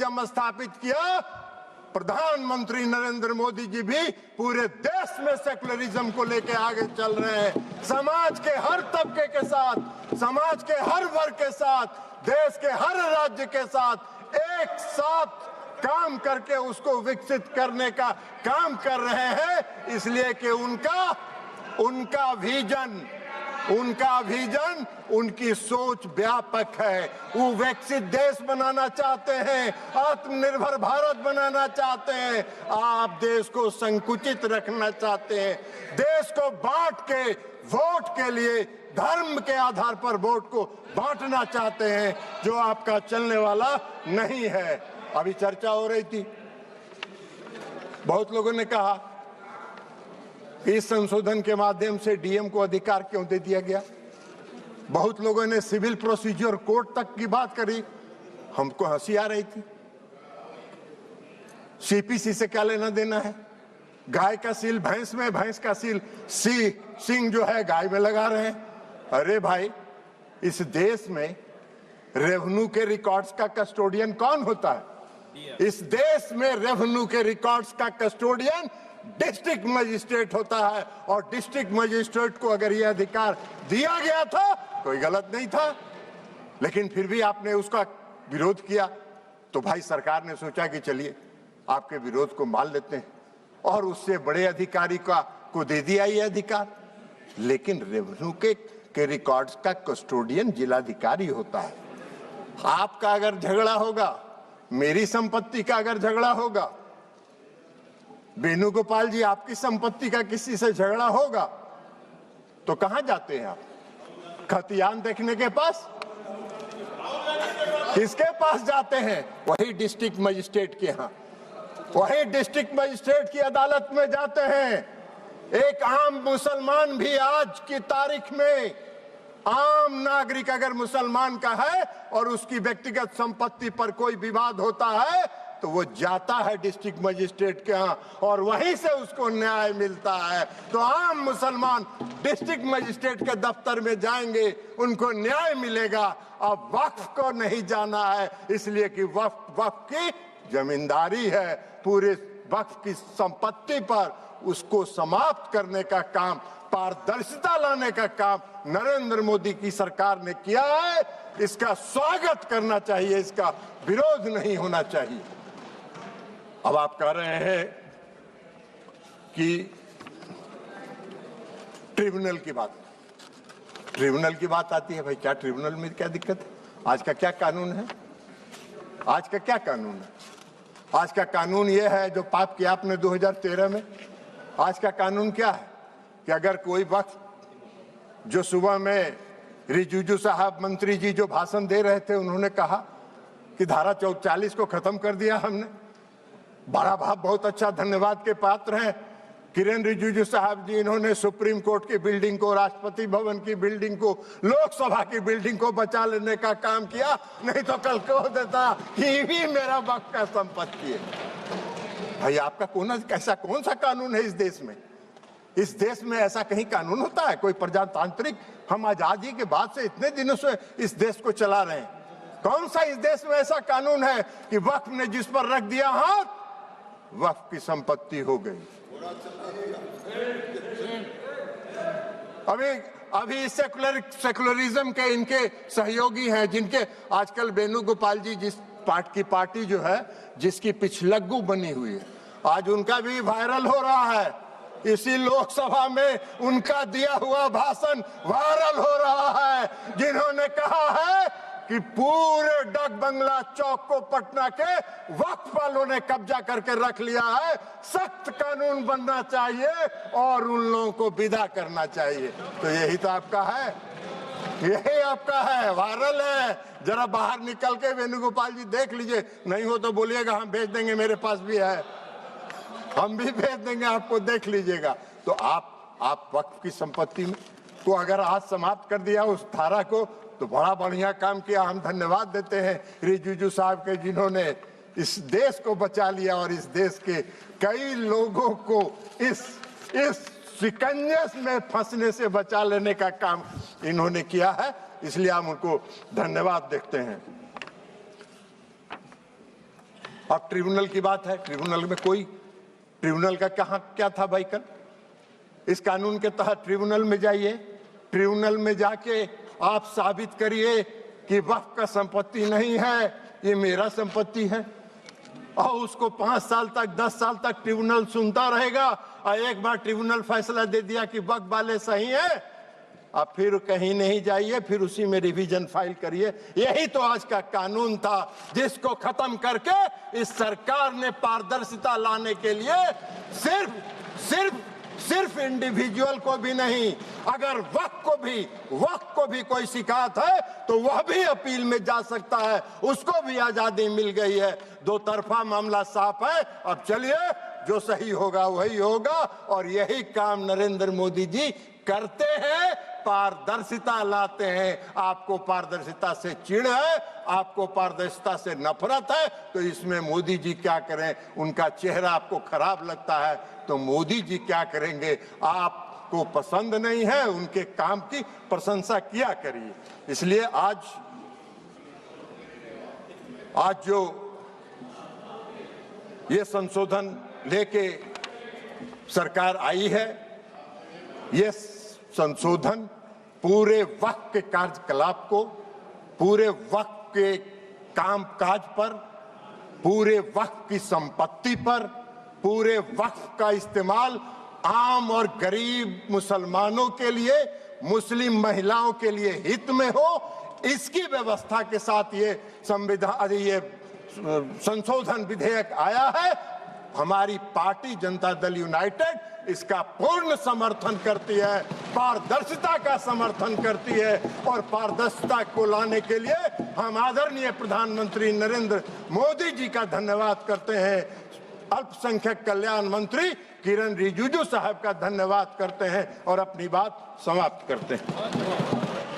Secularism स्थापित किया, प्रधानमंत्री नरेंद्र मोदी जी भी पूरे देश में सेकुलरिज्म को लेकर आगे चल रहे हैं। समाज के हर तबके के साथ, समाज के हर वर्ग के साथ, देश के हर राज्य के साथ एक साथ काम करके उसको विकसित करने का काम कर रहे हैं, इसलिए कि उनका विजन, उनकी सोच व्यापक है। वो विकसित देश बनाना चाहते हैं, आत्मनिर्भर भारत बनाना चाहते हैं। आप देश को संकुचित रखना चाहते हैं, देश को बांट के वोट के लिए धर्म के आधार पर वोट को बांटना चाहते हैं, जो आपका चलने वाला नहीं है। अभी चर्चा हो रही थी, बहुत लोगों ने कहा इस संशोधन के माध्यम से डीएम को अधिकार क्यों दे दिया गया। बहुत लोगों ने सिविल प्रोसीजर कोड तक की बात करी, हमको हंसी आ रही थी। सीपीसी से क्या लेना देना है? गाय का सील भैंस में, भैंस का सील सिंह जो है गाय में लगा रहे हैं। अरे भाई, इस देश में रेवेन्यू के रिकॉर्ड्स का कस्टोडियन कौन होता है? इस देश में रेवेन्यू के रिकॉर्ड्स का कस्टोडियन डिस्ट्रिक्ट मजिस्ट्रेट होता है, और डिस्ट्रिक्ट मजिस्ट्रेट को अगर यह अधिकार दिया गया था, कोई गलत नहीं था, लेकिन फिर भी आपने उसका विरोध किया। तो भाई सरकार ने सोचा कि चलिए आपके विरोध को मान लेते हैं, और उससे बड़े अधिकारी को दे दिया ये अधिकार। लेकिन रेवेन्यू के रिकॉर्ड्स का कस्टोडियन जिलाधिकारी होता है। आपका अगर झगड़ा होगा, मेरी संपत्ति का अगर झगड़ा होगा, वेणुगोपाल जी आपकी संपत्ति का किसी से झगड़ा होगा, तो कहां जाते हैं आप? खतियान देखने के पास? किसके पास जाते हैं? वही डिस्ट्रिक्ट मजिस्ट्रेट के यहाँ, वही डिस्ट्रिक्ट मजिस्ट्रेट की अदालत में जाते हैं। एक आम मुसलमान भी आज की तारीख में, आम नागरिक अगर मुसलमान का है और उसकी व्यक्तिगत संपत्ति पर कोई विवाद होता है, तो वो जाता है डिस्ट्रिक्ट मजिस्ट्रेट के यहाँ, और वहीं से उसको न्याय मिलता है। तो आम मुसलमान डिस्ट्रिक्ट मजिस्ट्रेट के दफ्तर में जाएंगे, उनको न्याय मिलेगा। अब वक्फ को नहीं जाना है, इसलिए कि वक्फ की जमींदारी है। पूरे वक्फ की संपत्ति पर उसको समाप्त करने का काम, पारदर्शिता लाने का काम नरेंद्र मोदी की सरकार ने किया है। इसका स्वागत करना चाहिए, इसका विरोध नहीं होना चाहिए। अब आप कह रहे हैं कि ट्रिब्यूनल की बात आती है। भाई क्या ट्रिब्यूनल में क्या दिक्कत है? आज का क्या कानून है? आज का क्या कानून है? आज का कानून यह है जो पाप किया आपने 2013 में। आज का कानून क्या है कि अगर कोई वक्त, जो सुबह में रिजिजू साहब मंत्री जी जो भाषण दे रहे थे, उन्होंने कहा कि धारा 40 को खत्म कर दिया हमने। बड़ा भाव, बहुत अच्छा, धन्यवाद के पात्र हैं किरेन रिजिजू साहब जी। इन्होंने सुप्रीम कोर्ट की बिल्डिंग को, राष्ट्रपति भवन की बिल्डिंग को, लोकसभा की बिल्डिंग को बचा लेने का काम किया, नहीं तो कल कह देता ये भी मेरा वक्त का संपत्ति है। भाई आपका कौन सा कानून है इस देश में? इस देश में ऐसा कहीं कानून होता है? कोई प्रजातांत्रिक, हम आजादी के बाद से इतने दिनों से इस देश को चला रहे हैं, कौन सा इस देश में ऐसा कानून है कि वक्फ ने जिस पर रख दिया हाथ, वक्फ की संपत्ति हो गई? अभी सेकुलरिज्म के इनके सहयोगी हैं, जिनके आजकल वेणुगोपाल जी, जिस पार्टी जो है जिसकी पिछलग्गू बनी हुई है, आज उनका भी वायरल हो रहा है। इसी लोकसभा में उनका दिया हुआ भाषण वायरल हो रहा है, जिन्होंने कहा है कि पूरे डाक बंगला चौक को पटना के वक्फ वालों ने कब्जा करके रख लिया है। सख्त कानून बनना चाहिए और उन लोगों को विदा करना चाहिए। तो यही तो आपका है, यही आपका है, वायरल है। जरा बाहर निकल के वेणुगोपाल जी देख लीजिए, नहीं हो तो बोलिएगा, हम भेज देंगे, मेरे पास भी है, हम भी भेज देंगे आपको, देख लीजिएगा। तो आप वक्फ की संपत्ति को अगर आज समाप्त कर दिया उस धारा को, तो बड़ा बढ़िया काम किया। हम धन्यवाद देते हैं रिजिजू साहब के, जिन्होंने इस देश को बचा लिया और इस देश के कई लोगों को इस शिकंजे में फंसने से बचा लेने का काम इन्होंने किया है। इसलिए हम उनको धन्यवाद देते हैं। अब ट्रिब्यूनल की बात है, ट्रिब्यूनल में कोई ट्रिब्यूनल का कहाँ क्या था भाई? कल इस कानून के तहत ट्रिब्यूनल में जाइए, ट्रिब्यूनल में जाके आप साबित करिए कि वक्फ का संपत्ति नहीं है, ये मेरा संपत्ति है, और उसको 5 साल तक 10 साल तक ट्रिब्यूनल सुनता रहेगा। और एक बार ट्रिब्यूनल फैसला दे दिया कि वक्फ वाले सही है, आप फिर कहीं नहीं जाइए, फिर उसी में रिवीजन फाइल करिए। यही तो आज का कानून था, जिसको खत्म करके इस सरकार ने पारदर्शिता लाने के लिए सिर्फ इंडिविजुअल को भी नहीं, अगर वक्फ को भी कोई शिकायत है तो वह भी अपील में जा सकता है, उसको भी आजादी मिल गई है। दो तरफा मामला साफ है। अब चलिए, जो सही होगा वही होगा, और यही काम नरेंद्र मोदी जी करते हैं, पारदर्शिता लाते हैं। आपको पारदर्शिता से चिढ़ है, आपको पारदर्शिता से नफरत है, तो इसमें मोदी जी क्या करें? उनका चेहरा आपको खराब लगता है तो मोदी जी क्या करेंगे? आपको पसंद नहीं है, उनके काम की प्रशंसा किया करिए। इसलिए आज जो ये संशोधन लेके सरकार आई है, ये संशोधन पूरे वक्फ के कार्यकलाप को, पूरे वक्फ के कामकाज पर, पूरे वक्फ की संपत्ति पर, पूरे वक्फ का इस्तेमाल आम और गरीब मुसलमानों के लिए, मुस्लिम महिलाओं के लिए हित में हो, इसकी व्यवस्था के साथ ये संशोधन विधेयक आया है। हमारी पार्टी जनता दल यूनाइटेड इसका पूर्ण समर्थन करती है, पारदर्शिता का समर्थन करती है, और पारदर्शिता को लाने के लिए हम आदरणीय प्रधानमंत्री नरेंद्र मोदी जी का धन्यवाद करते हैं। अल्पसंख्यक कल्याण मंत्री किरण रिजिजू साहब का धन्यवाद करते हैं और अपनी बात समाप्त करते हैं।